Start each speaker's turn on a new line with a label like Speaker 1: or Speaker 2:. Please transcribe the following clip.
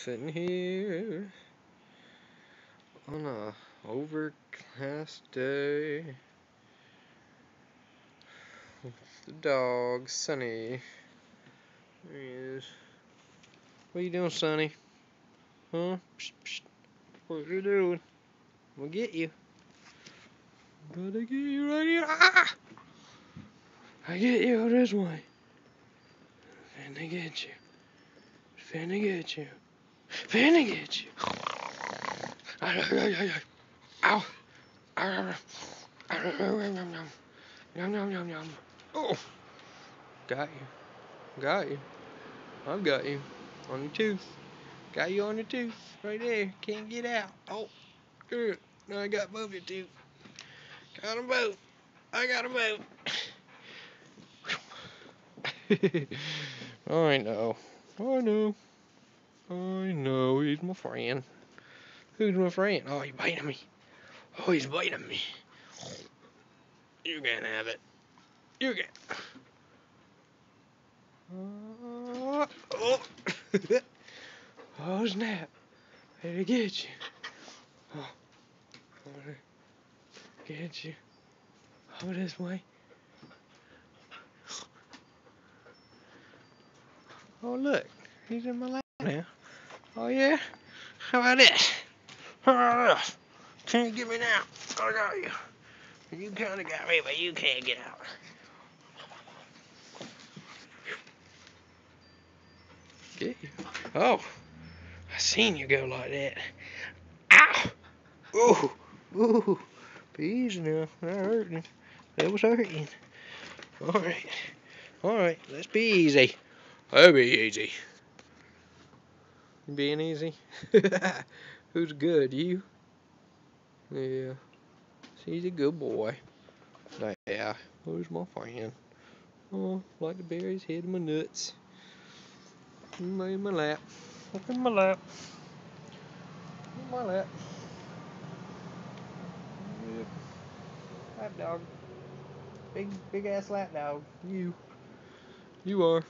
Speaker 1: Sitting here on a overcast day with the dog, Sonny. There he is. What are you doing, Sonny? Huh? Psst, psst. What you doing? I'm gonna get you. I'm gonna get you right here. Ah! I get you this way. Finna get you. Finna get you. Finna get you. Ow! Yum, yum, yum, yum. Oh! Got you. Got you. I've got you. On your tooth. Got you on your tooth. Right there. Can't get out. Oh, good. Now I got both your teeth. Got them both. I got them both. I know. I know. I know. He's my friend. Who's my friend? Oh, he's biting me. Oh, he's biting me. You can't have it. You can't. Oh. Oh, snap. Better get you. Oh. Get you. Oh, this way. Oh, look. He's in my lap now. Oh, yeah? How about this? How about this? Can you get me now? I got you. You kind of got me, but you can't get out. Get you. Oh, I seen you go like that. Ow! Ooh! Ooh! Be easy now. That hurting. That was hurting. Alright. Alright, let's be easy. I'll be easy. You being easy? Who's good? You? Yeah. He's a good boy. Yeah. Who's my friend? Oh, like to bury his head in my nuts. In my lap. Up in my lap. In my lap. Yep. Lap dog. Big ass lap dog. You are.